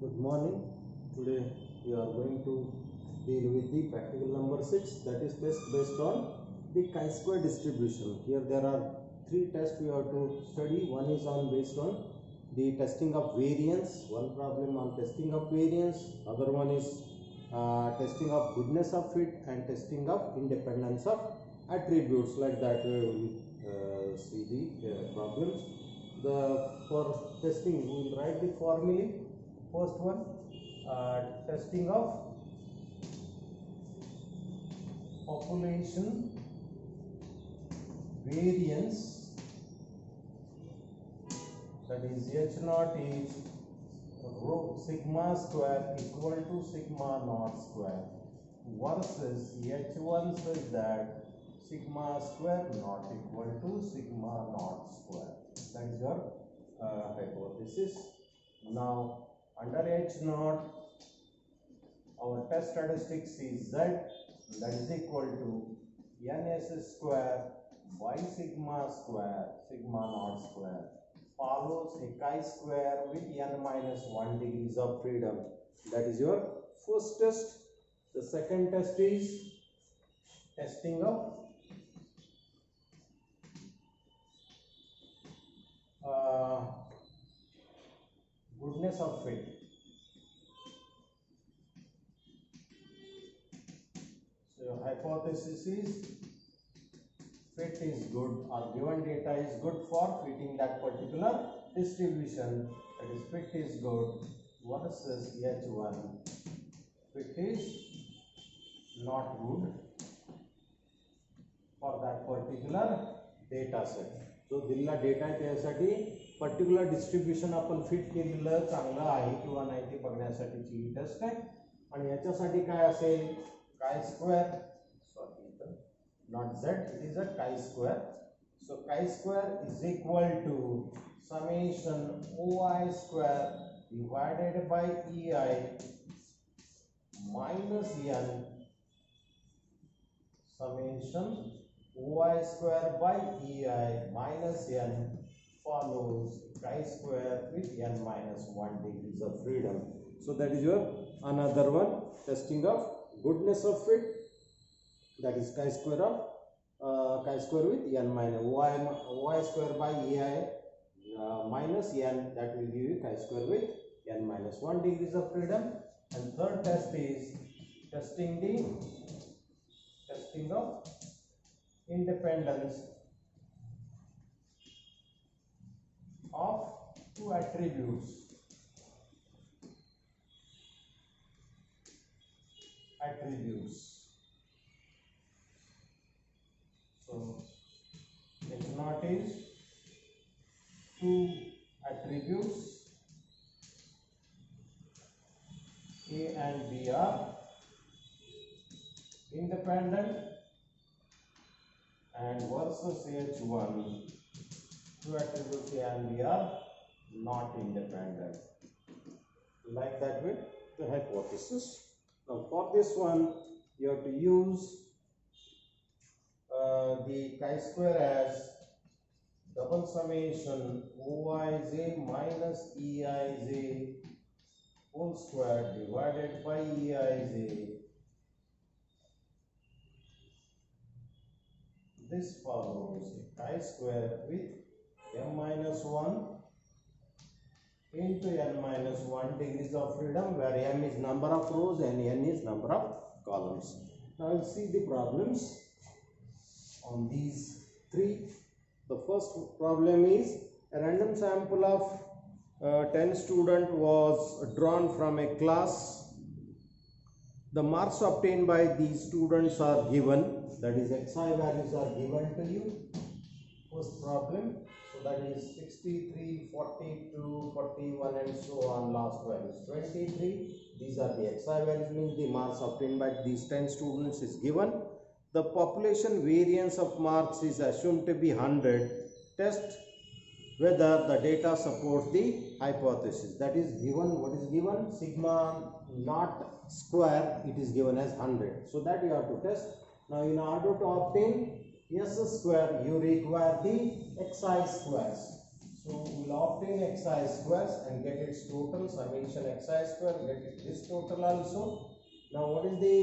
Good morning. Today we are going to deal with the practical number 6, that is test based on the chi-square distribution. Here there are three tests we have to study. One is on based on the testing of variance, one problem on testing of variance, other one is testing of goodness of fit and testing of independence of attributes. Like that we will see the problems. For testing we will write the formulae. First one, testing of population variance, that is H naught is rho sigma square equal to sigma naught square versus H1 says that sigma square not equal to sigma naught square. That is your hypothesis. Now under H naught, our test statistics is Z, that is equal to NS square by sigma square, sigma naught square, follows a chi-square with n minus 1 degrees of freedom. That is your first test. The second test is testing of goodness of fit. So your hypothesis is fit is good, or given data is good for fitting that particular distribution. That is fit is good versus H1 fit is not good for that particular data set. जो दिलेला data आहे त्यासाठी particular distribution आपण fit केलेलं चांगलं आहे किंवा नाही ते बघण्यासाठीची ही टेस्ट आहे. आणि याच्यासाठी काय असेल, काय square, sorry not z, it is a chi-square. So chi-square is equal to summation oi square divided by ei minus n summation oi square by ei minus n follows chi-square with n minus 1 degrees of freedom. So that is your another one, testing of goodness of fit, that is chi-square of chi-square with n minus y square by ei minus n, that will give you chi-square with n minus 1 degrees of freedom. And third test is testing of independence of two attributes. So H naught is two attributes A and B are independent, and versus H1 two attributes A and B are not independent. Like that with the hypothesis. Now for this one you have to use the chi-square as double summation oij minus eij whole square divided by eij. This follows a chi-square with m minus 1 into n minus 1 degrees of freedom, where m is number of rows and n is number of columns. Now we'll see the problems on these three. The first problem is a random sample of 10 students was drawn from a class. The marks obtained by these students are given, that is xi values are given to you. First problem, so that is 63, 42, 41 and so on, last value is 23. These are the xi values, means the marks obtained by these 10 students is given. The population variance of marks is assumed to be 100. Test whether the data supports the hypothesis. That is given, what is given? Sigma naught square, it is given as 100. So that you have to test. Now in order to obtain S square, you require the xi squares. So we'll obtain xi squares and get its total, summation xi square, get this total also. Now what is the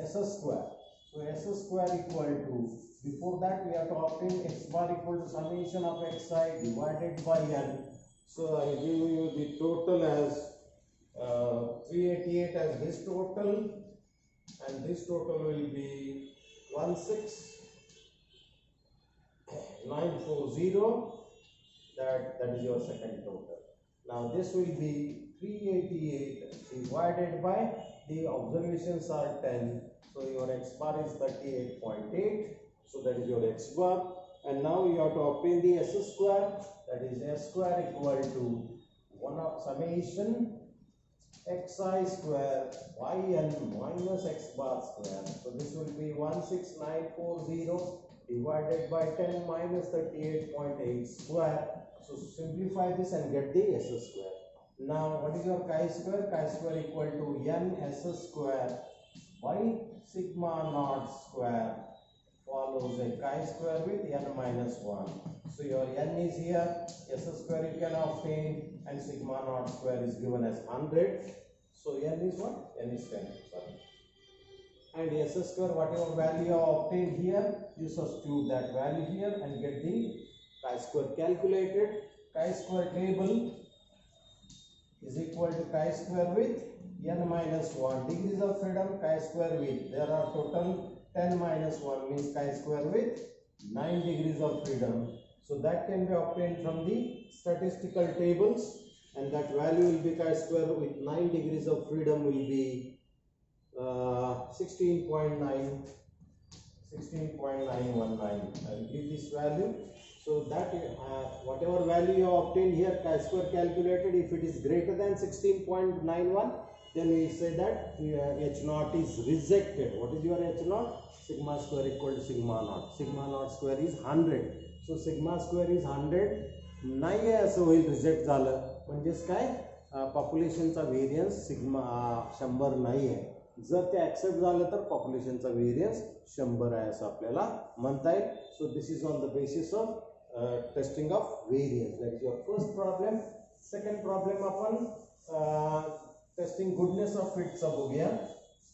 s square? So s square equal to, before that we have to obtain x bar equal to summation of xi divided by n. So I will give you the total as 388 as this total, and this total will be 16940. That is your second total. Now this will be 388 divided by, the observations are 10, so your x bar is 38.8, so that is your x bar. And now you have to obtain the s square, that is s square equal to 1 of summation xi square yn minus x bar square. So this will be 16940 divided by 10 minus 38.8 square. So simplify this and get the s square. Now what is your chi square? Chi square equal to n s square by sigma naught square follows a chi square with n minus 1. So your n is here, s square you can obtain, and sigma naught square is given as 100. So n is what? N is 10. Sorry. And s square, whatever value you obtained here, you substitute that value here and get the chi square calculated. Chi square table is equal to chi square with n minus 1 degrees of freedom, chi square with, there are total 10 minus 1 means chi square with 9 degrees of freedom. So that can be obtained from the statistical tables, and that value will be chi square with 9 degrees of freedom will be 16.919. I will give this value. So that whatever value you obtained here, chi square calculated, if it is greater than 16.91, then we say that h naught is rejected. What is your h naught? Sigma square equal to sigma naught. Sigma naught square is 100. So sigma square is 100. नाही आहे असं होईल, reject झालं म्हणजेच काय, पॉप्युलेशनचा variance sigma 100 नाही आहे. जर ते ॲक्सेप्ट झालं तर पॉप्युलेशनचा व्हेरियन्स 100 आहे असं आपल्याला म्हणता येईल. So this is on the basis of testing of variance. That is your first problem. Second problem आपण टेस्टिंग गुडनेस ऑफ फिटचा बघूया.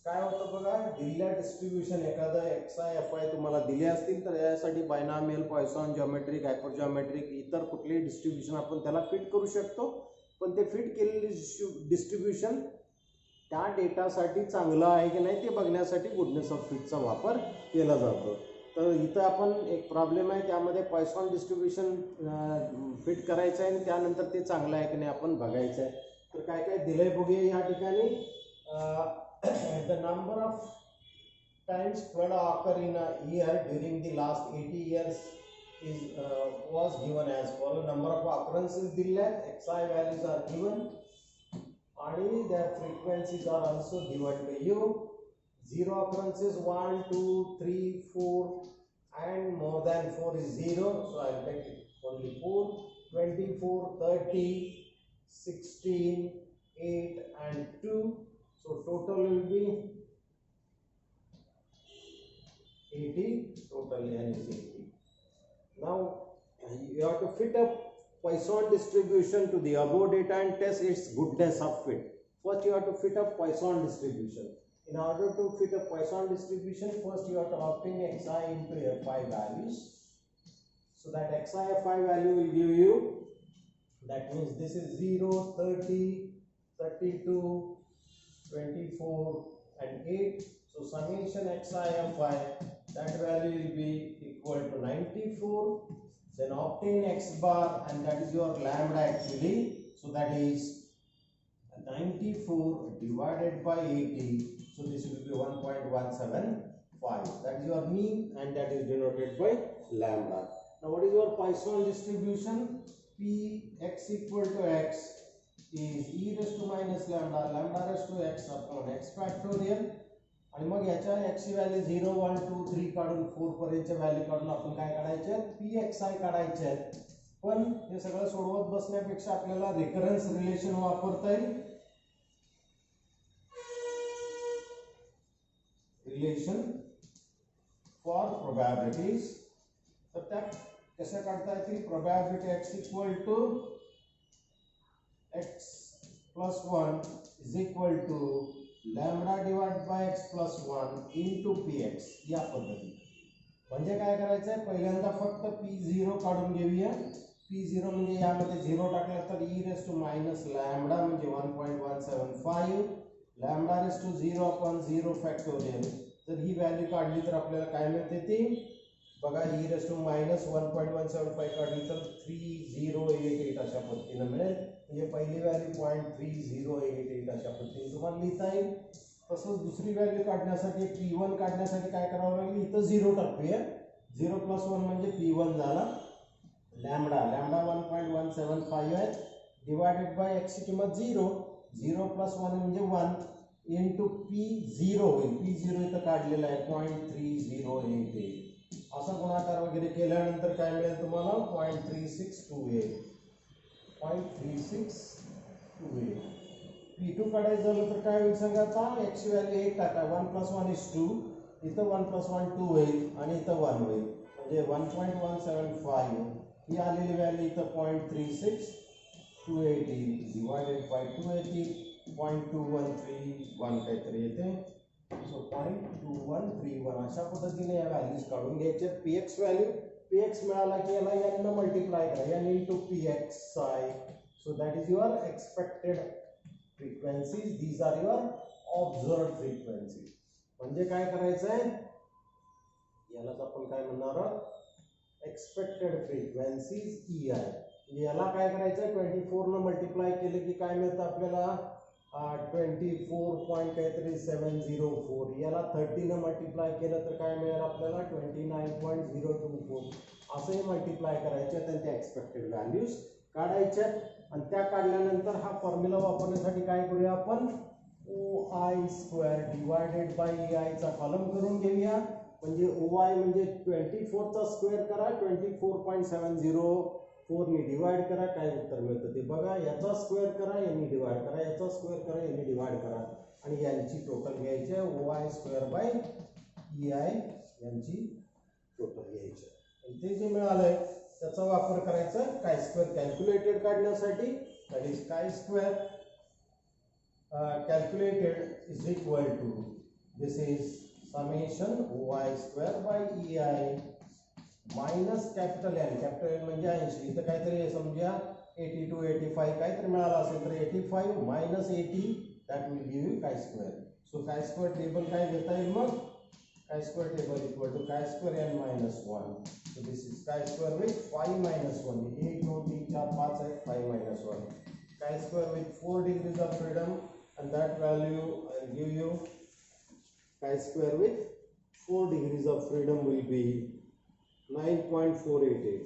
काय होतं बघा, दिलेल्या डिस्ट्रीब्युशन एखादं एक्स आय एफ आय तुम्हाला दिले असतील तर यासाठी बायनॉमियल, पॉइसन, जिओमेट्रिक, हायपरजिओमेट्रिक इतर कुठलेही डिस्ट्रीब्युशन आपण त्याला फिट करू शकतो. पण ते फिट केलेले डिस्ट्रीब्युशन त्या डेटासाठी चांगलं आहे की नाही ते बघण्यासाठी गुडनेस ऑफ फिटचा वापर केला जातो. तर इथं आपण एक प्रॉब्लेम आहे, त्यामध्ये पॉइसन डिस्ट्रीब्युशन फिट करायचं आहे आणि त्यानंतर ते चांगलं आहे की नाही आपण बघायचं आहे. तर काय काय दिलंय बघूया या ठिकाणी. The number of times flood occur in a year during the last 80 years is was given as follows. Number of occurrences दिले आहेत, xi values are given and their frequencies are also given to you. Zero occurrences 1, 2, 3, 4 and more than 4 is 0, so I will take it only 4. 24, 30, 16, 8 and 2. So total will be 80, total n is 80. Now you have to fit up Poisson distribution to the above data and test its goodness of fit. First you have to fit up Poisson distribution. In order to fit a Poisson distribution, first you have to obtain xi into fi values. So that xi fi value will give you, that means this is 0, 30, 32, 24 and 8. So summation xi fi, that value will be equal to 94. Then obtain x bar, and that is your lambda actually. So that is 94 divided by 80. So this will be 1.175. That is your mean and that is denoted by lambda. Now what is your Poisson distribution? P x equal to x is e raised to minus lambda, lambda raised to x upon x factorial. आणि मग याच्या x ची value 0, 1, 2, 3 काढून 4 पर्यंतच्या value काढून आपण काय काढायचे, pxi काढायचे. पण हे सगळं सोडवत बसण्यापेक्षा आपल्याला रिकरन्स रिलेशन वापरता येईल. Relation for probabilities. तर त्या कशा काढता येतील? Probability x equal to x plus 1 is equal to lambda divide by x plus 1 into px या पद्धतीने. म्हणजे काय करायचं आहे? पहिल्यांदा फक्त p0 काढून घेऊया. p0 म्हणजे यामध्ये 0 टाकला तर e raise to minus lambda म्हणजे 1.175 lambda raise to 0 upon 0 factorial. जर ही व्हॅल्यू काढली तर आपल्याला काय मिळते ती बघा, e रेस टू मायनस 1.175 काढली तर 3088 अशा पद्धतीने मिळेल. म्हणजे पहिली व्हॅल्यू 0.3088 अशा पद्धतीने तुम्हाला लिहिता येईल. तसंच दुसरी व्हॅल्यू काढण्यासाठी p1 काढण्यासाठी काय करावं लागेल? इथं 0 टाकूया. 0 प्लस 1 म्हणजे p1 झाला. लॅम्बडा 1.175 आहे डिवायडेड बाय x ची किंमत 0. 0 प्लस 1 म्हणजे 1 इंटू p0 होईल. p0 इथं काढलेला आहे 0.3088. असा गुणाकार वगैरे केल्यानंतर काय मिळेल तुम्हाला? 0.3628. 0.3628. p2 काढायचं झालं तर काय होईल सांगा? आता x ची व्हॅल्यू 1 टाका. 1 प्लस 1 इज 2. इथं 1 प्लस 1 2 होईल आणि इथं 1 होईल. म्हणजे 1.175 ही आलेली व्हॅल्यू इथं 0.3628 डिवायडेड बाय 2 येते 0.2131 काहीतरी येते. सो 0.2131 अशा पद्धतीने या व्हॅल्यूज काढून घ्यायचे. px व्हॅल्यू px मिळाला की याला n ने मल्टिप्लाय करा. n into pxi. So that is your expected frequencies. These are your observed frequencies. म्हणजे काय करायचं आहे? यालाच आपण काय म्हणणार आहोत? Expected frequencies EI. म्हणजे याला काय करायचं आहे? 24 ने मल्टिप्लाय केलं की काय मिळतं आपल्याला? 24.704. याला 30 ने मल्टिप्लाय केलं तर काय मिळेल आपल्याला? 29.024. असंही मल्टिप्लाय करायचे आणि त्या एक्सपेक्टेड व्हॅल्यूज काढायच्या. आणि त्या काढल्यानंतर हा फॉर्म्युला वापरण्यासाठी काय करूया आपण? OI² डिवायडेड बाय EI चा कॉलम करून घेऊया. म्हणजे OI म्हणजे 24 चा स्क्वेअर करा. 24.704 ने डिवाइड करा. काय उत्तर मिळतं ते बघा. याचा स्क्वेअर करा, यांनी डिवाइड करा. याचा स्क्वेअर करा, यांनी डिवाइड करा. आणि यांची टोटल घ्यायची आहे. OI² बाय EI यांची टोटल घ्यायची. आणि ते जे मिळालंय त्याचा वापर करायचा काय स्क्वेअर कॅल्क्युलेटेड काढण्यासाठी. दॅट इज काय square calculated is equal to, this is summation OI² by EI minus capital N. capital N म्हणजे 80. इथं काहीतरी समजा 82 85 काहीतरी मिळालं असेल तर 85 minus 80 that will give you chi-square. So chi-square table काय घेता येईल मग? chi-square table equal to chi-square N minus 1. So this is chi-square with 5 minus 1. 1 2 3 4 5 आहे 5 minus 1. chi-square with 4 degrees of freedom. And that value I'll give you. Chi-square with 4 degrees of freedom will be 9.488.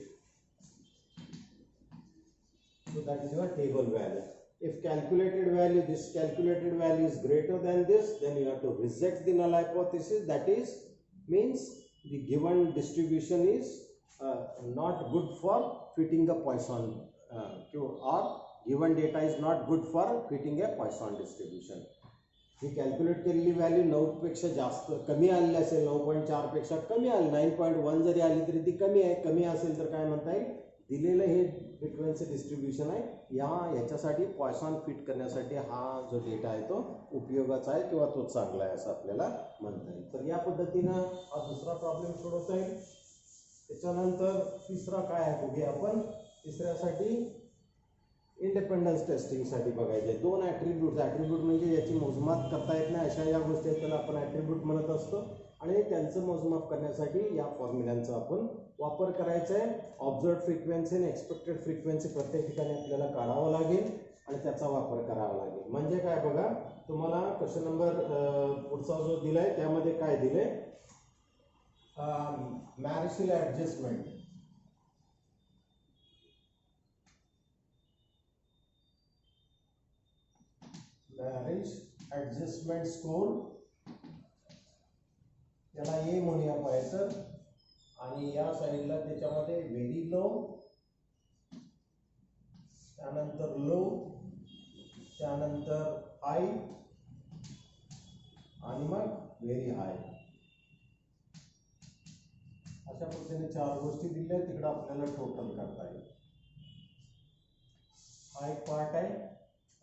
So that is your table value. If calculated value, this calculated value is greater than this, then you have to reject the null hypothesis. That is means the given distribution is not good for fitting a Poisson or given data is not good for fitting a Poisson distribution. He calculate केलेली value 9 पेक्षा जास्त कमी आलेली असेल, 9.4 पेक्षा कमी आली, 9.1 जरी आली तरी ती कमी आहे. कमी असेल तर काय म्हणता येईल? दिलेलं हे फ्रिक्वेन्सी डिस्ट्रीब्युशन आहे. याच्यासाठी पॉयसॉन फिट करण्यासाठी हा जो डेटा आहे तो उपयोगाचा आहे किंवा तो चांगला आहे असं आपल्याला म्हणता येईल. तर या पद्धतीनं हा दुसरा प्रॉब्लेम सोडवता येईल. त्याच्यानंतर तिसरा काय आहे बघूया आपण. तिसऱ्यासाठी इंडिपेंडन्स टेस्टिंग साठी बघायचे 2 ॲट्रिब्यूट. ॲट्रिब्यूट म्हणजे याची मोजमाप करता येत नाही अशा या गोष्टी आहेत, त्याला आपण ॲट्रिब्यूट म्हणत असतो. आणि त्यांचं मोजमाप करण्यासाठी या फॉर्म्युलांचा आपण वापर करायचा आहे. ऑब्झर्व्ड फ्रिक्वेन्सी आणि एक्सपेक्टेड फ्रिक्वेन्सी प्रत्येक ठिकाणी आपल्याला काढावं लागेल आणि त्याचा वापर करावा लागेल. म्हणजे काय बघा, तुम्हाला क्वेश्चन नंबर पुढचा जो दिलाय त्यामध्ये काय दिले? मॅरिशिल ॲडजस्टमेंट. मॅरिश ॲडजस्टमेंट स्कोर याला ए म्हणूया पाहायचं. आणि या साईडला त्याच्यामध्ये व्हेरी लो, त्यानंतर लो, त्यानंतर हाय आणि मग व्हेरी हाय अशा पद्धतीने 4 गोष्टी दिल्या आहेत. तिकडे आपल्याला टोटल करता येईल. हा एक पार्ट आहे.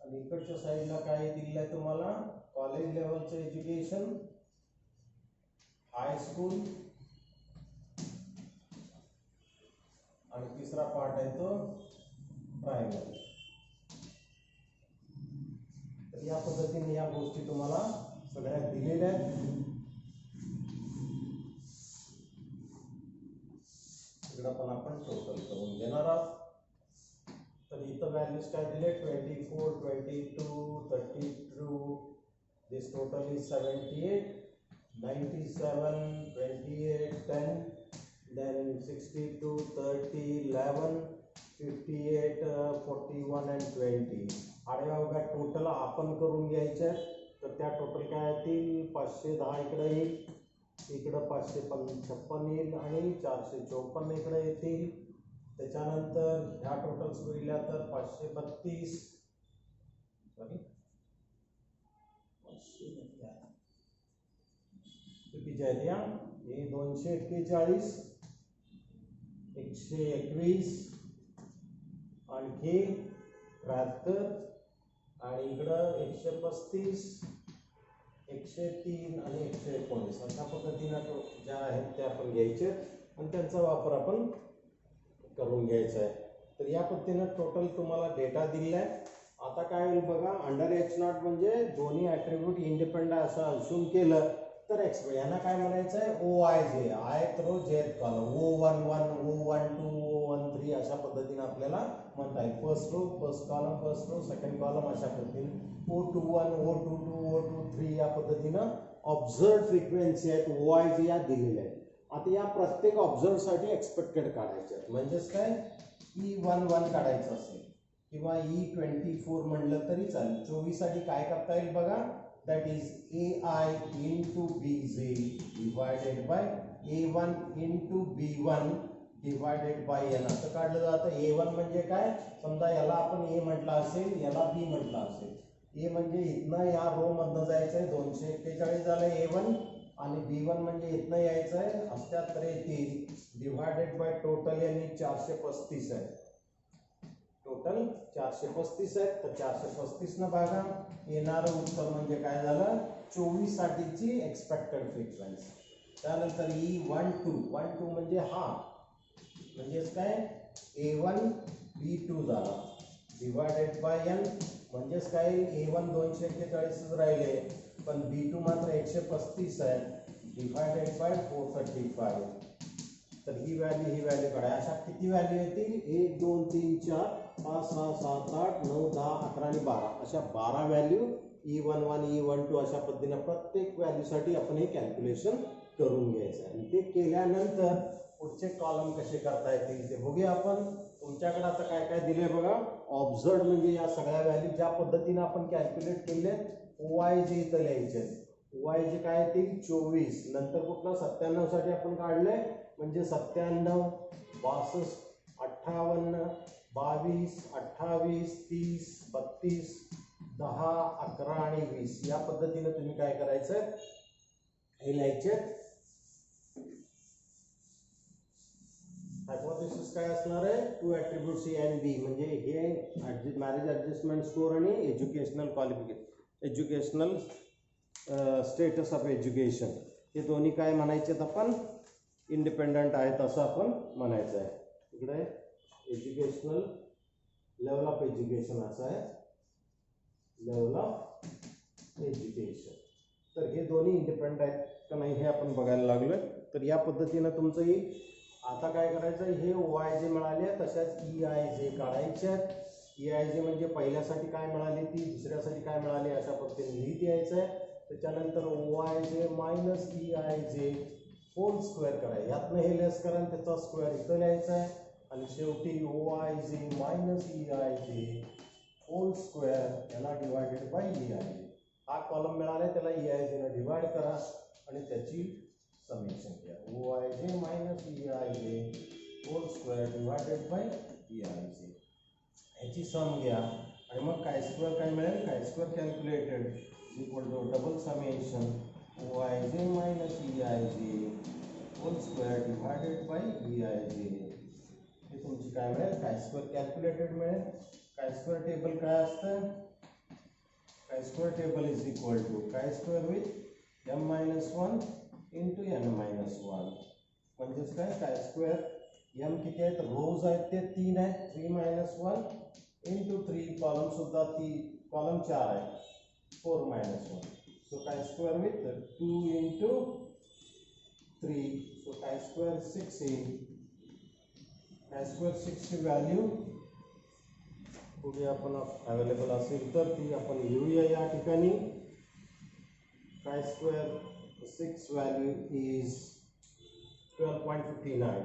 आणि इकडच्या साईडला काय दिलं आहे तुम्हाला, कॉलेज लेवलचं एज्युकेशन, हाय स्कूल, आणि तिसरा पार्ट आहे तो प्रायमरी. तर या पद्धतीने या गोष्टी तुम्हाला सगळ्या दिलेल्या आहेत. इकडं पण आपण टोटल करून घेणार आहोत. तर इथं व्हॅल्यूज काय दिले, 24, 22, 32. This total is 78, 97, 28, 10, then 62, 30, 11, 58, 41 and 20. आडव्या उभ्या टोटल आपण करून घ्यायच्या. तर त्या टोटल काय येतील, 510 इकडे येईल, इकडं 556 येईल आणि 454 इकडे येतील. त्याच्यानंतर ह्या टोटल्स बघितल्या तर 532, सॉरी 532 हे 241, 121, आणखी 73, आणि इकडं 135, 103 आणि 119. अशा पद्धतीनं ज्या आहेत त्या आपण घ्यायचे आणि त्यांचा वापर आपण करून घ्यायचा आहे. तर या पद्धतीनं टोटल तुम्हाला डेटा दिलेला आहे. आता काय होईल बघा, अंडर H0 म्हणजे दोन्ही ॲट्रिब्यूट इंडिपेंडंट असं असून केलं तर एक्सप्रेस यांना काय म्हणायचं आहे, OIJ, आयत रो जेथ कॉलम, O11, O12, O13 अशा पद्धतीने आपल्याला म्हणता येईल. First row first column, first row second column अशा पद्धतीने O21, O22, O23 या पद्धतीनं ऑब्झर्व फ्रिक्वेन्सी आहेत OIJ या दिलेल्या आहेत. आता या प्रत्येक ऑब्झर्वसाठी एक्सपेक्टेड काढायचे आहेत. म्हणजेच काय, E11 काढायचं असेल किंवा E24 म्हणलं तरी चालेल. 24 साठी काय करता येईल बघा, that is AI into BJ divided by A1 into B1 divided by N असं काढलं जातं. A1 म्हणजे काय, समजा याला आपण A म्हटलं असेल, याला B म्हटलं असेल. A म्हणजे इथनं या रो मधनं जायचंय, 241 झालं A1, आणि B1 म्हणजे इथनं यायचं आहे 78 येतील, डिवायडेड बाय टोटल यांनी 435 आहे. टोटल 435 आहे. तर 435 न भागा येणारं उत्तर म्हणजे काय झालं, 24 साठीची एक्सपेक्टेड फ्रिक्वेन्सी. त्यानंतर E12 म्हणजे हा, म्हणजेच काय A1 B2 झाला, डिवायडेड बाय N म्हणजेच काय, A1 241 राहिले पण B2 मात्र 135 आहे, डिवायडेड बाय 435. तर ही व्हॅल्यू काढा. अशा किती व्हॅल्यू येतील, 1 2 3 4 5 6 7 8 9 10 11 आणि 12 अशा 12 व्हॅल्यू E11 E12 अशा पद्धतीने प्रत्येक व्हॅल्यूसाठी आपण हे कॅल्क्युलेशन करून घ्यायचं आहे. आणि ते केल्यानंतर पुढचे कॉलम कसे करता येतील ते बघूया आपण. तुमच्याकडे आता काय काय दिले बघा, ऑब्झर्व म्हणजे या सगळ्या व्हॅल्यू ज्या पद्धतीने आपण कॅल्क्युलेट केले, OIJ इथं लिहायचे. OIJ काय येतील 24, नंतर कुठला 97 साठी आपण काढले म्हणजे 97, 62, 58, 22, 28, 30, 32, 10, 11 आणि 20 या पद्धतीने तुम्ही काय करायचं, हे लिहायचे. हायपोथेसिस काय असणार आहे, 2 ॲट्रिब्यूट C and B म्हणजे हे मॅरेज ॲडजस्टमेंट स्कोर आणि educational qualification, educational status of education, हे दोन्ही काय म्हणायचे आपण, इंडिपेंडंट आहेत असं आपण म्हणायचं आहे. इकडे एज्युकेशनल लेवल ऑफ एज्युकेशन असं आहे, लेवल ऑफ एज्युकेशन. तर हे दोन्ही इंडिपेंडंट आहेत का नाही हे आपण बघायला लागलोय. तर या पद्धतीनं तुमचं येईल. आता काय करायचं, हे OIJ मिळाले तशाच EIJ काढायचे आहेत. EIJ म्हणजे पहिल्यासाठी काय मिळाली ती, दुसऱ्यासाठी काय मिळाली अशा पद्धतीने लिहित यायचं आहे. त्याच्यानंतर OIJ minus EIJ whole square करायचं, यातनं हे लेस करा आणि त्याचा स्क्वेअर इथं लिहायचा आहे. आणि शेवटी OIJ minus EIJ whole square याला डिवायडेड बाय EIJ. हा कॉलम मिळाला त्याला EIJ ने डिवाइड करा आणि त्याची समेशन घ्या. OIJ minus EIJ whole square divided by EIJ याची सम घ्या आणि मग काय स्क्वेअर काय मिळेल, काय square calculated equal to double summation OIJ minus EIJ whole square divided by VIJ. हे तुमची काय मिळेल, काय स्क्वेअर कॅल्क्युलेटेड मिळेल. काय स्क्वेअर टेबल काय असतं, काय square table is equal to काय square with m-1 into n-1. म्हणजेच काय स्क्वेअर m किती आहेत, रोज आहेत ते 3 आहेत, 3-1 इंटू 3, कॉलम सुद्धा कॉलम 4 आहे, 4-1. सो काय स्क्वेअर विथ 2 इंटू 3, सो काय स्क्वेअर 6 येईल. काय स्क्वेअर 6 ची व्हॅल्यू पुढे आपण अवेलेबल असेल तर ती आपण लिहूया या ठिकाणी. काय स्क्वेअर 6 व्हॅल्यू इज 12.59,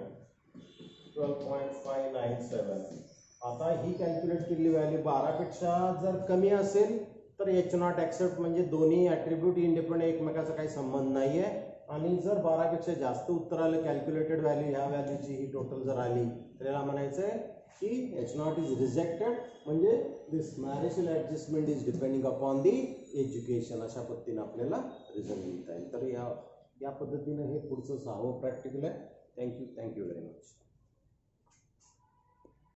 12.597. आता ही कॅल्क्युलेट केलेली व्हॅल्यू 12 पेक्षा जर कमी असेल तर H0 ॲक्सेप्ट, म्हणजे दोन्ही ॲट्रिब्यूट इंडिपेंडेंट, एकमेकाचा काही संबंध नाही आहे. आणि जर 12 पेक्षा जास्त उत्तर आलं कॅल्क्युलेटेड व्हॅल्यू ह्या व्हॅल्यूची ही टोटल जर आली तर याला म्हणायचं आहे की H0 इज रिजेक्टेड, म्हणजे this marital adjustment is depending upon the education. अशा पद्धतीने आपल्याला रिझल्ट लिहिता येईल. तर या पद्धतीने हे पुढचं 6वं प्रॅक्टिकल आहे. Thank you very much.